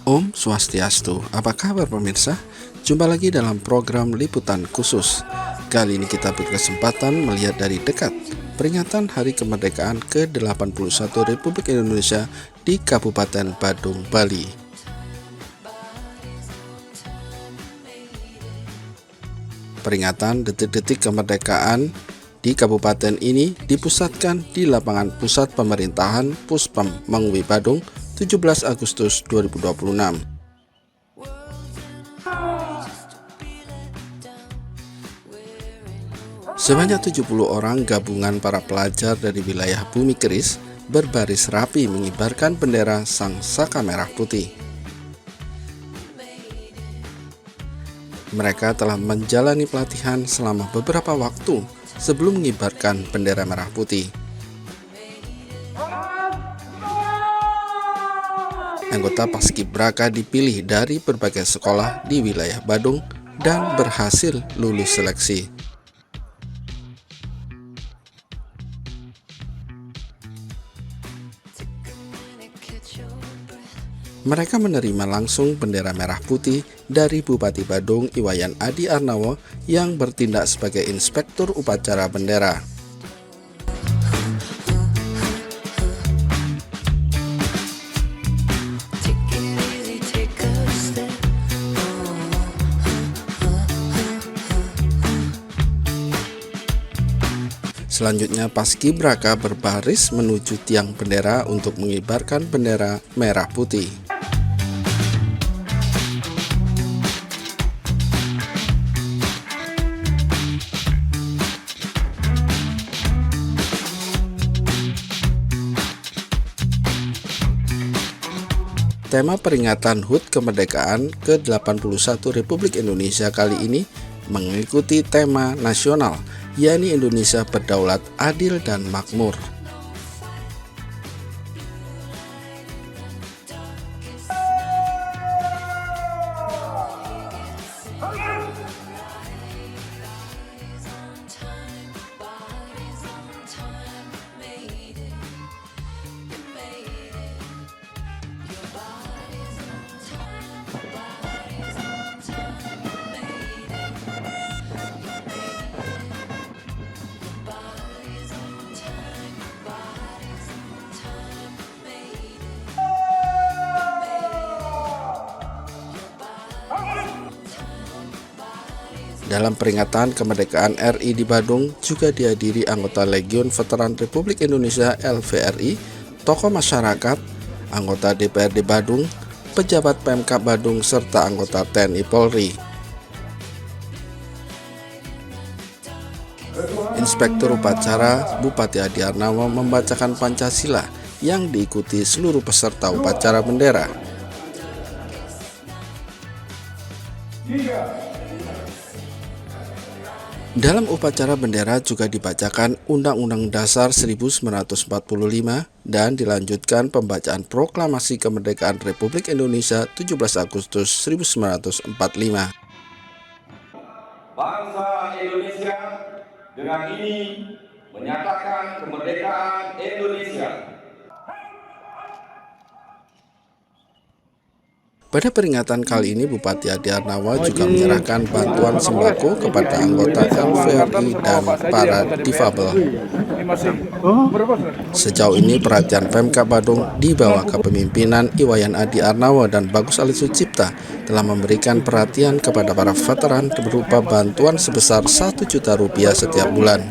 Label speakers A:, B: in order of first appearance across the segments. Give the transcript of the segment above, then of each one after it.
A: Om Swastiastu, apa kabar pemirsa? Jumpa lagi dalam program liputan khusus. Kali ini kita berkesempatan melihat dari dekat peringatan Hari Kemerdekaan ke-81 Republik Indonesia di Kabupaten Badung, Bali. Peringatan detik-detik kemerdekaan di kabupaten ini dipusatkan di lapangan pusat pemerintahan Puspem Mengwi Badung 17 Agustus 2026. Sebanyak 70 orang gabungan para pelajar dari wilayah Bumi Keris berbaris rapi mengibarkan bendera Sang Saka Merah Putih. Mereka telah menjalani pelatihan selama beberapa waktu sebelum mengibarkan bendera merah putih. Anggota Paskibraka dipilih dari berbagai sekolah di wilayah Badung dan berhasil lulus seleksi. Mereka menerima langsung bendera merah putih dari Bupati Badung Iwayan Adi Arnawo yang bertindak sebagai inspektur upacara bendera. Selanjutnya Paskibraka berbaris menuju tiang bendera untuk mengibarkan bendera merah putih. Tema peringatan HUT Kemerdekaan ke-81 Republik Indonesia kali ini mengikuti tema nasional, yakni Indonesia Berdaulat, Adil, dan Makmur. Dalam peringatan kemerdekaan RI di Badung juga dihadiri anggota Legiun Veteran Republik Indonesia LVRI, tokoh masyarakat, anggota DPRD Badung, pejabat Pemkab Badung, serta anggota TNI Polri. Inspektur upacara Bupati Adi Arnawo membacakan Pancasila yang diikuti seluruh peserta upacara bendera. Dalam upacara bendera juga dibacakan Undang-Undang Dasar 1945 dan dilanjutkan pembacaan Proklamasi Kemerdekaan Republik Indonesia 17 Agustus 1945.
B: Bangsa Indonesia dengan ini menyatakan kemerdekaan Indonesia.
A: Pada peringatan kali ini, Bupati Adi Arnawo juga menyerahkan bantuan sembako kepada anggota LVRI dan para difabel. Sejauh ini perhatian Pemkab Badung di bawah kepemimpinan Iwayan Adi Arnawo dan Bagus Ali Sucipta telah memberikan perhatian kepada para veteran berupa bantuan sebesar Rp1.000.000 setiap bulan.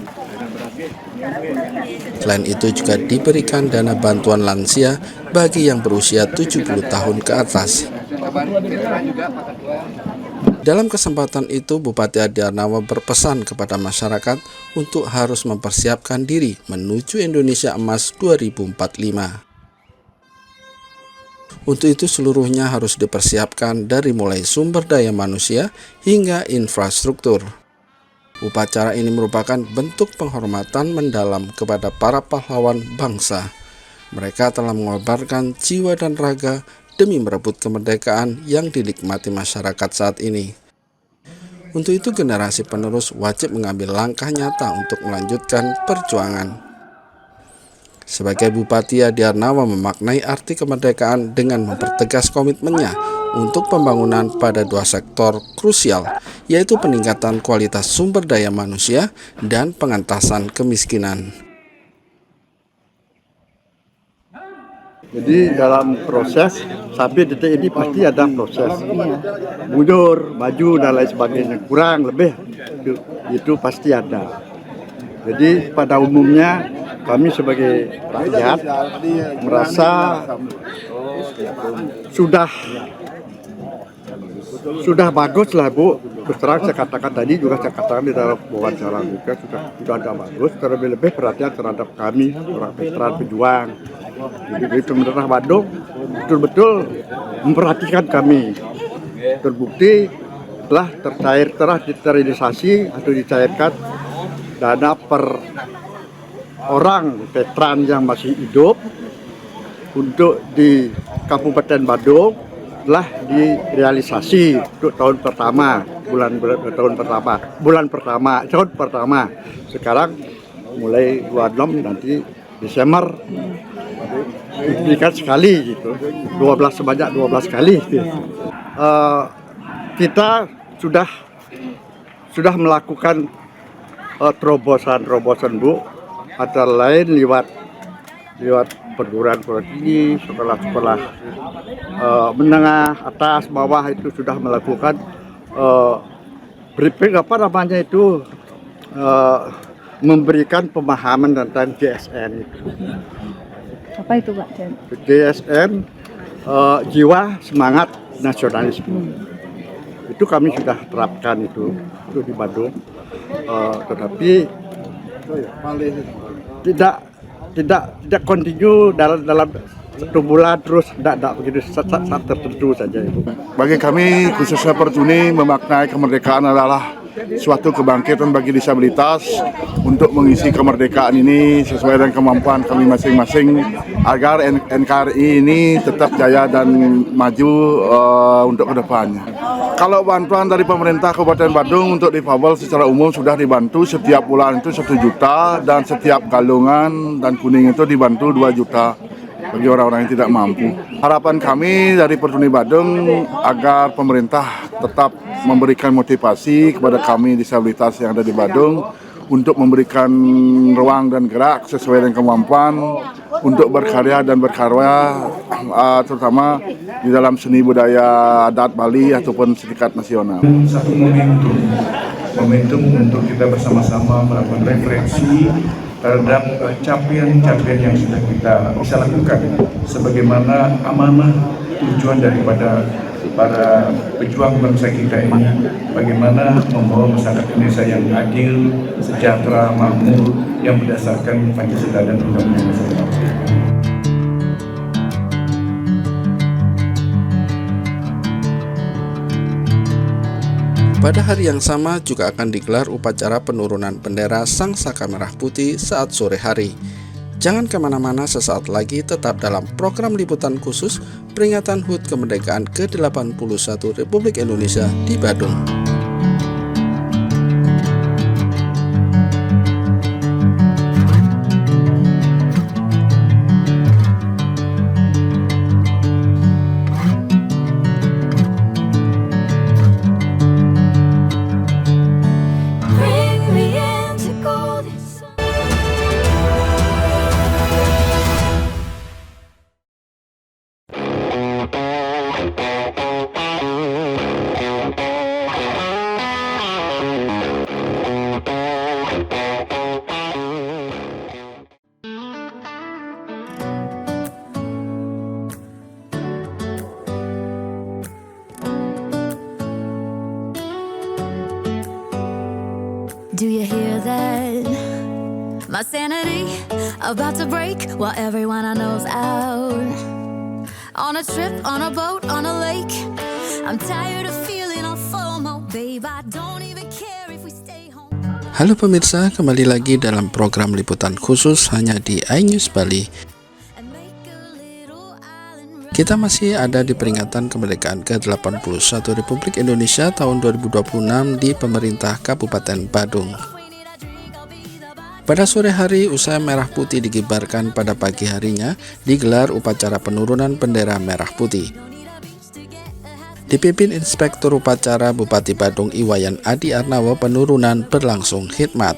A: Selain itu juga diberikan dana bantuan lansia bagi yang berusia 70 tahun ke atas. Dalam kesempatan itu, Bupati Adi Arnawo berpesan kepada masyarakat untuk harus mempersiapkan diri menuju Indonesia Emas 2045. Untuk itu seluruhnya harus dipersiapkan dari mulai sumber daya manusia hingga infrastruktur. Upacara ini merupakan bentuk penghormatan mendalam kepada para pahlawan bangsa. Mereka telah mengorbankan jiwa dan raga demi merebut kemerdekaan yang dinikmati masyarakat saat ini. Untuk itu generasi penerus wajib mengambil langkah nyata untuk melanjutkan perjuangan. Sebagai Bupati Adiarnawa memaknai arti kemerdekaan dengan mempertegas komitmennya untuk pembangunan pada dua sektor krusial, yaitu peningkatan kualitas sumber daya manusia dan pengentasan kemiskinan.
C: Jadi dalam proses sampai detik ini pasti ada proses mundur, maju dan lain sebagainya, kurang lebih itu pasti ada. Jadi pada umumnya kami sebagai rakyat merasa sudah bagus lah Bu. Terus terang saya katakan tadi juga saya katakan di dalam wawancara juga sudah ada bagus. Terlebih perhatian terhadap kami orang veteran pejuang. Jadi pemerintah Bandung betul-betul memperhatikan kami. Terbukti telah terrealisasi atau dicairkan dana per orang veteran yang masih hidup untuk di Kabupaten Bandung telah direalisasi untuk tahun pertama. Sekarang mulai 26 nanti Desember diberikan sekali gitu, sebanyak 12 kali gitu. Kita sudah melakukan terobosan Bu, antara lain lewat perguruan tinggi, sekolah-sekolah menengah, atas, bawah itu sudah melakukan briefing memberikan pemahaman tentang JSN itu.
D: Apa itu Pak?
C: JSN jiwa semangat nasionalisme. Itu kami sudah terapkan itu di Bandung. Tetapi tidak continue dalam 1 bulan terus tidak begitu saat tertentu saja itu.
E: Bagi kami khususnya Pertuni memaknai kemerdekaan adalah suatu kebangkitan bagi disabilitas untuk mengisi kemerdekaan ini sesuai dengan kemampuan kami masing-masing agar NKRI ini tetap jaya dan maju untuk kedepannya. Kalau bantuan dari pemerintah Kabupaten Bandung untuk difabel secara umum sudah dibantu setiap bulan itu 1 juta dan setiap galungan dan kuning itu dibantu 2 juta bagi orang-orang yang tidak mampu. Harapan kami dari Pertuni Bandung agar pemerintah tetap memberikan motivasi kepada kami disabilitas yang ada di Bandung untuk memberikan ruang dan gerak sesuai dengan kemampuan untuk berkarya dan berkarya terutama di dalam seni budaya adat Bali ataupun setingkat nasional.
F: Satu momentum untuk kita bersama-sama melakukan refleksi terhadap capaian-capaian yang sudah kita bisa lakukan sebagaimana amanah tujuan daripada para pejuang bangsa kita ini, bagaimana membawa masyarakat Indonesia yang adil, sejahtera, makmur, yang berdasarkan Pancasila dan Undang-Undang Dasar.
A: Pada hari yang sama juga akan digelar upacara penurunan bendera Sang Saka Merah Putih saat sore hari. Jangan kemana-mana, sesaat lagi tetap dalam program liputan khusus peringatan HUT Kemerdekaan ke-81 Republik Indonesia di Bandung.
G: Do you hear that? My sanity about to break while everyone I know's out. On a trip, on a boat, on a lake. I'm tired of feeling all FOMO, babe. I don't even care if we stay home.
A: Halo pemirsa, kembali lagi dalam program liputan khusus hanya di iNews Bali. Kita masih ada di peringatan kemerdekaan ke-81 Republik Indonesia tahun 2026 di pemerintah Kabupaten Bandung. Pada sore hari, usai merah putih dikibarkan pada pagi harinya, digelar upacara penurunan bendera merah putih. Dipimpin Inspektur Upacara Bupati Badung Iwayan Adi Arnawo, penurunan berlangsung khidmat.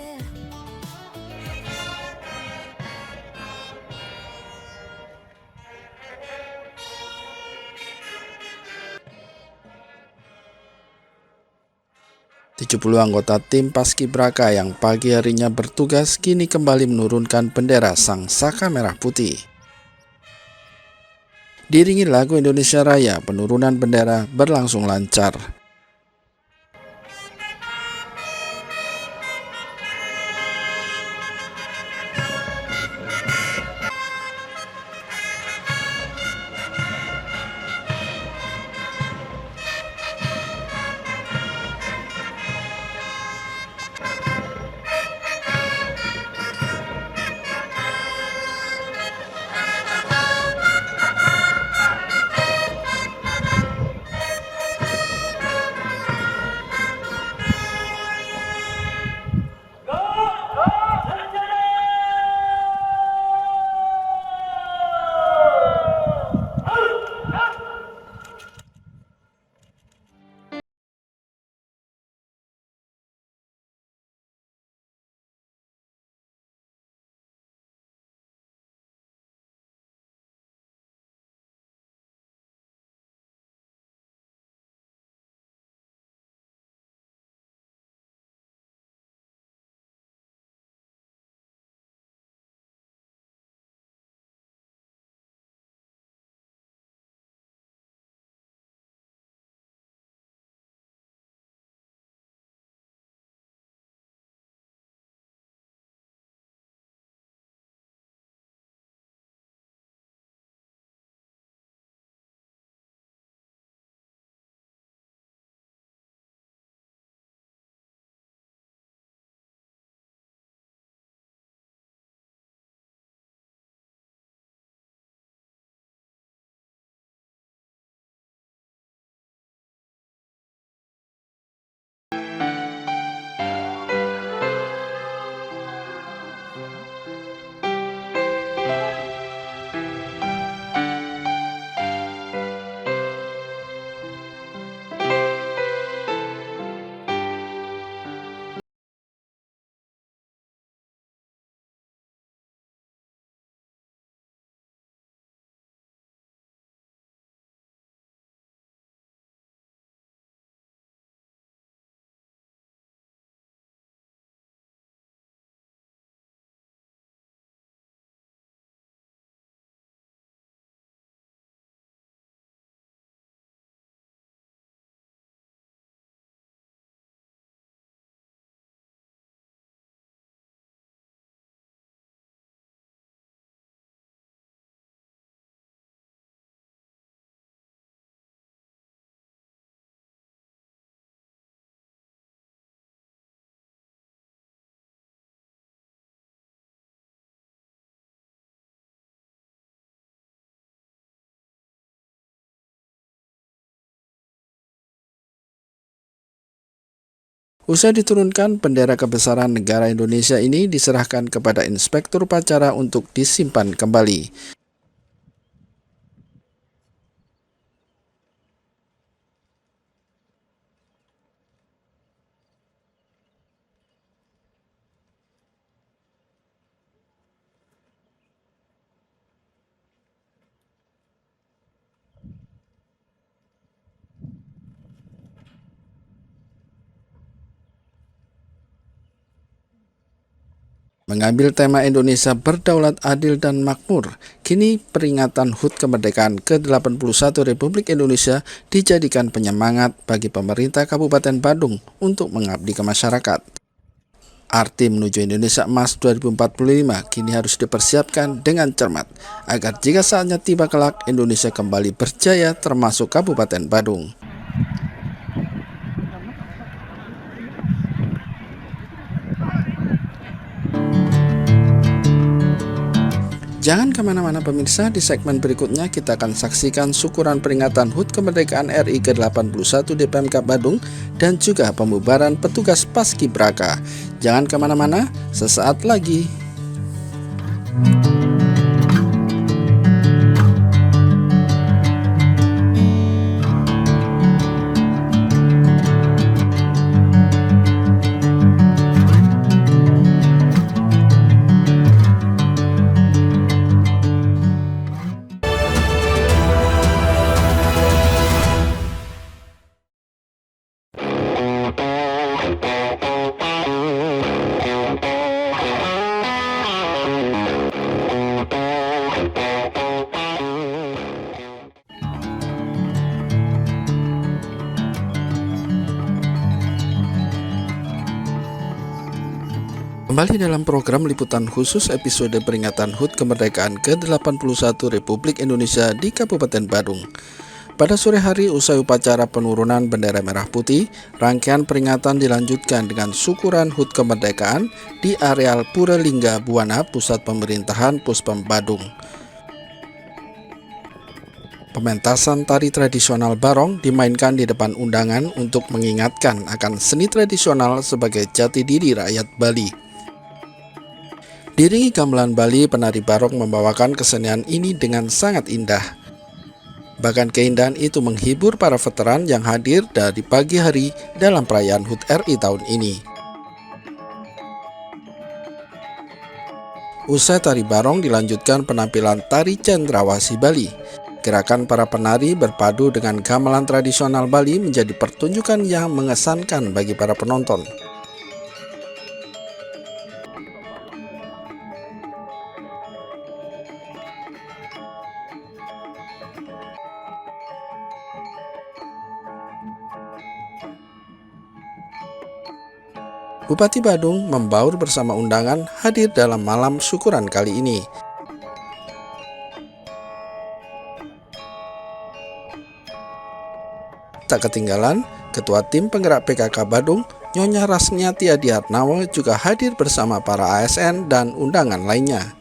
A: Puluh anggota tim Paskibraka yang pagi harinya bertugas kini kembali menurunkan bendera Sang Saka Merah Putih. Diiringi lagu Indonesia Raya, penurunan bendera berlangsung lancar. Usai diturunkan, bendera kebesaran negara Indonesia ini diserahkan kepada Inspektur Upacara untuk disimpan kembali. Mengambil tema Indonesia berdaulat, adil, dan makmur, kini peringatan HUT kemerdekaan ke-81 Republik Indonesia dijadikan penyemangat bagi pemerintah Kabupaten Badung untuk mengabdi ke masyarakat. Arti menuju Indonesia Emas 2045 kini harus dipersiapkan dengan cermat, agar jika saatnya tiba kelak, Indonesia kembali berjaya termasuk Kabupaten Badung. Jangan kemana-mana pemirsa, di segmen berikutnya kita akan saksikan syukuran peringatan HUT Kemerdekaan RI ke-81 di Pemkab Badung dan juga pembubaran petugas Paskibraka. Jangan kemana-mana, sesaat lagi. Kembali dalam program liputan khusus episode peringatan HUT Kemerdekaan ke-81 Republik Indonesia di Kabupaten Badung. Pada sore hari usai upacara penurunan bendera merah putih, rangkaian peringatan dilanjutkan dengan syukuran HUT Kemerdekaan di areal Puralingga Buana, Pusat Pemerintahan Puspem Badung. Pementasan tari tradisional barong dimainkan di depan undangan untuk mengingatkan akan seni tradisional sebagai jati diri rakyat Bali. Diiringi gamelan Bali, penari barong membawakan kesenian ini dengan sangat indah. Bahkan keindahan itu menghibur para veteran yang hadir dari pagi hari dalam perayaan HUT RI tahun ini. Usai tari barong dilanjutkan penampilan tari cendrawasih Bali. Gerakan para penari berpadu dengan gamelan tradisional Bali menjadi pertunjukan yang mengesankan bagi para penonton. Bupati Badung membaur bersama undangan hadir dalam malam syukuran kali ini. Tak ketinggalan, Ketua Tim Penggerak PKK Badung, Nyonya Rasniati Adiatnawa juga hadir bersama para ASN dan undangan lainnya.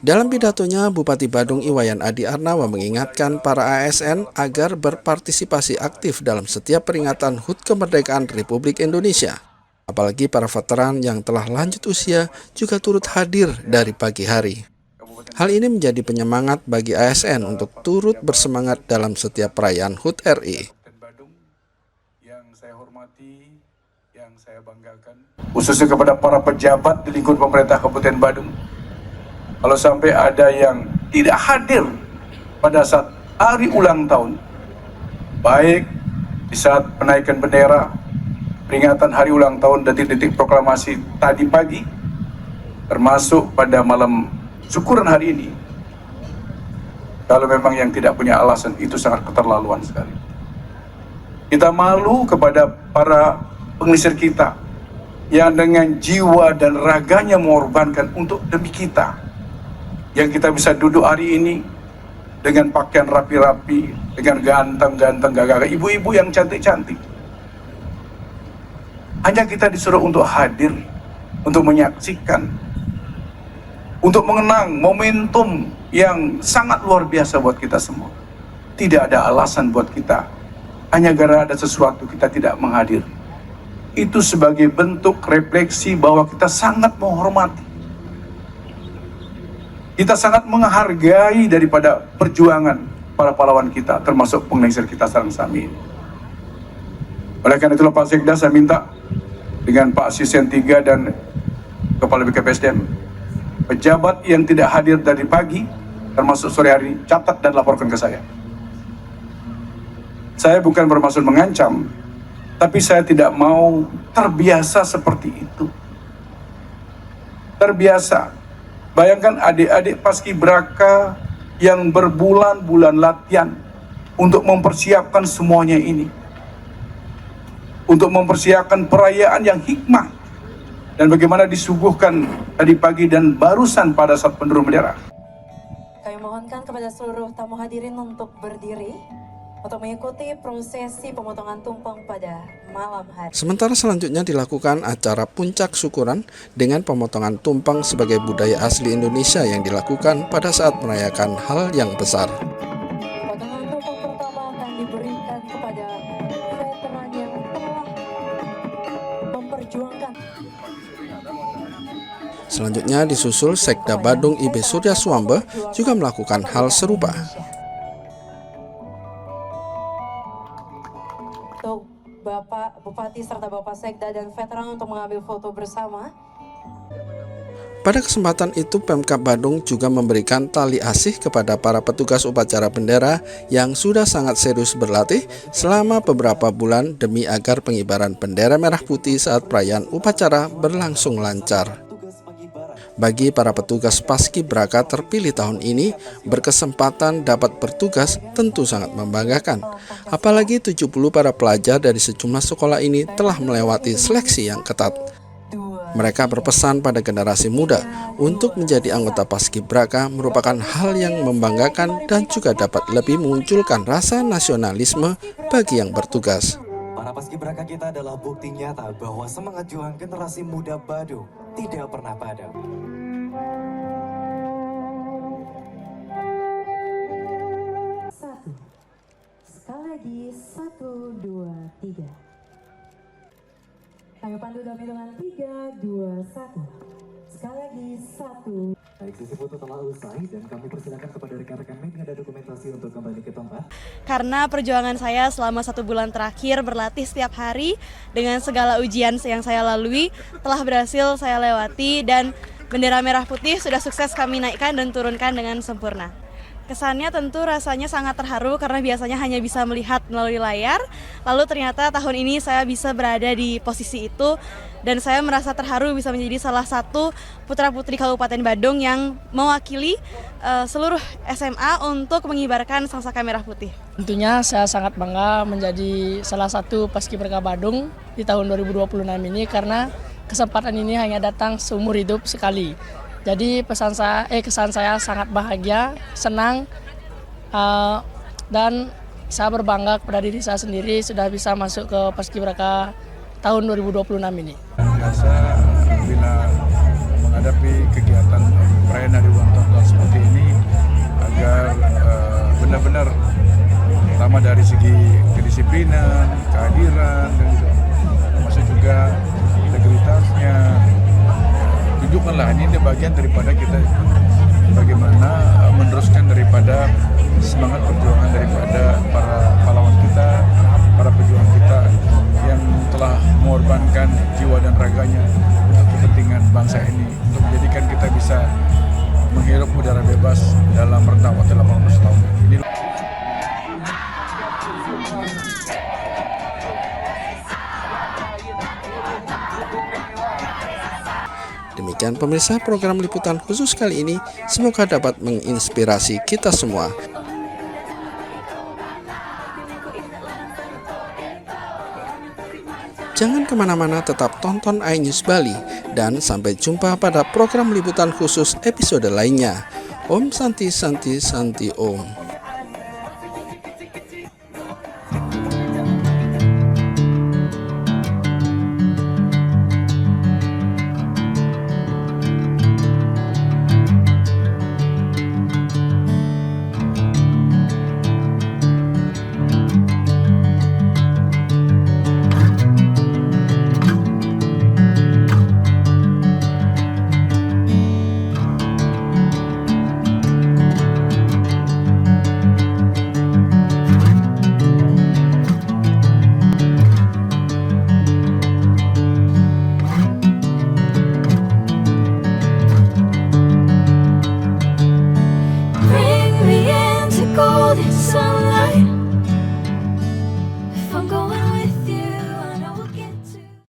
A: Dalam pidatonya, Bupati Badung Iwayan Adi Arnawa mengingatkan para ASN agar berpartisipasi aktif dalam setiap peringatan HUT Kemerdekaan Republik Indonesia. Apalagi para veteran yang telah lanjut usia juga turut hadir dari pagi hari. Hal ini menjadi penyemangat bagi ASN untuk turut bersemangat dalam setiap perayaan HUT RI.
F: Yang saya hormati, yang saya banggakan, khususnya kepada para pejabat di lingkup pemerintah Kabupaten Badung. Kalau sampai ada yang tidak hadir pada saat hari ulang tahun, baik di saat penaikan bendera, peringatan hari ulang tahun, detik-detik proklamasi tadi pagi, termasuk pada malam syukuran hari ini, kalau memang yang tidak punya alasan, itu sangat keterlaluan sekali. Kita malu kepada para pengisir kita yang dengan jiwa dan raganya mengorbankan untuk demi kita, yang kita bisa duduk hari ini dengan pakaian rapi-rapi, dengan ganteng-ganteng, gagah, ibu-ibu yang cantik-cantik. Hanya kita disuruh untuk hadir, untuk menyaksikan, untuk mengenang momentum yang sangat luar biasa buat kita semua. Tidak ada alasan buat kita, hanya gara ada sesuatu kita tidak menghadir. Itu sebagai bentuk refleksi bahwa kita sangat menghormati, kita sangat menghargai daripada perjuangan para pahlawan kita, termasuk pengisir kita sekarang ini. Oleh karena itulah Pak Sekda, saya minta dengan Pak Asisten 3 dan Kepala BKPSDM, pejabat yang tidak hadir dari pagi, termasuk sore hari, catat dan laporkan ke saya. Saya bukan bermaksud mengancam, tapi saya tidak mau terbiasa seperti itu. Terbiasa. Bayangkan adik-adik Paskibraka yang berbulan-bulan latihan untuk mempersiapkan semuanya ini. Untuk mempersiapkan perayaan yang hikmah, dan bagaimana disuguhkan tadi pagi dan barusan pada saat penurun bendera.
H: Kami mohonkan kepada seluruh tamu hadirin untuk berdiri untuk mengikuti prosesi pemotongan tumpeng pada malam hari.
A: Sementara selanjutnya dilakukan acara puncak syukuran dengan pemotongan tumpeng sebagai budaya asli Indonesia yang dilakukan pada saat merayakan hal yang besar.
H: Potongan tumpeng pertama akan diberikan kepada veteran yang telah memperjuangkan.
A: Selanjutnya disusul Sekda Badung IB Surya Swambe juga melakukan hal serupa.
H: Untuk Bapak Bupati serta Bapak Sekda dan veteran untuk mengambil foto bersama.
A: Pada kesempatan itu Pemkab Badung juga memberikan tali asih kepada para petugas upacara bendera yang sudah sangat serius berlatih selama beberapa bulan demi agar pengibaran bendera merah putih saat perayaan upacara berlangsung lancar. Bagi para petugas Paskibraka terpilih tahun ini, berkesempatan dapat bertugas tentu sangat membanggakan. Apalagi 70 para pelajar dari sejumlah sekolah ini telah melewati seleksi yang ketat. Mereka berpesan pada generasi muda untuk menjadi anggota Paskibraka merupakan hal yang membanggakan dan juga dapat lebih memunculkan rasa nasionalisme bagi yang bertugas.
I: Para Paskibraka kita adalah bukti nyata bahwa semangat juang generasi muda Badung tidak pernah padam.
H: Sekali lagi 1, 2, 3. Kami pandu dalam hitungan 3, 2, 1. Sekali lagi 1.
I: Baik, sesi foto telah usai dan kami persilakan kepada rekan-rekan media dan dokumentasi untuk kembali ke tempat.
J: Karena perjuangan saya selama 1 bulan terakhir berlatih setiap hari dengan segala ujian yang saya lalui telah berhasil saya lewati dan bendera merah putih sudah sukses kami naikkan dan turunkan dengan sempurna. Kesannya tentu rasanya sangat terharu karena biasanya hanya bisa melihat melalui layar, lalu ternyata tahun ini saya bisa berada di posisi itu dan saya merasa terharu bisa menjadi salah satu putra-putri Kabupaten Badung yang mewakili seluruh SMA untuk mengibarkan sangsaka merah putih.
K: Tentunya saya sangat bangga menjadi salah satu Paskibraka Badung di tahun 2026 ini karena kesempatan ini hanya datang seumur hidup sekali. Jadi kesan saya sangat bahagia, senang, dan saya berbangga kepada diri saya sendiri sudah bisa masuk ke Paskibraka tahun 2026 ini.
F: Biasa bila menghadapi kegiatan perayaan hari ulang tahun seperti ini agar benar-benar pertama dari segi kedisiplinan, kehadiran, dan termasuk juga integritasnya. Tunjukkanlah ini bagian daripada kita bagaimana meneruskan daripada semangat perjuangan daripada para pahlawan kita, para pejuang kita yang telah mengorbankan jiwa dan raganya untuk kepentingan bangsa ini, untuk menjadikan kita bisa menghirup udara bebas dalam rentang waktu 18 tahun.
A: Demikian pemirsa program liputan khusus kali ini, semoga dapat menginspirasi kita semua. Jangan kemana-mana, tetap tonton iNews Bali, dan sampai jumpa pada program liputan khusus episode lainnya. Om Santi Santi Santi Om.
G: Bring me into golden sunlight.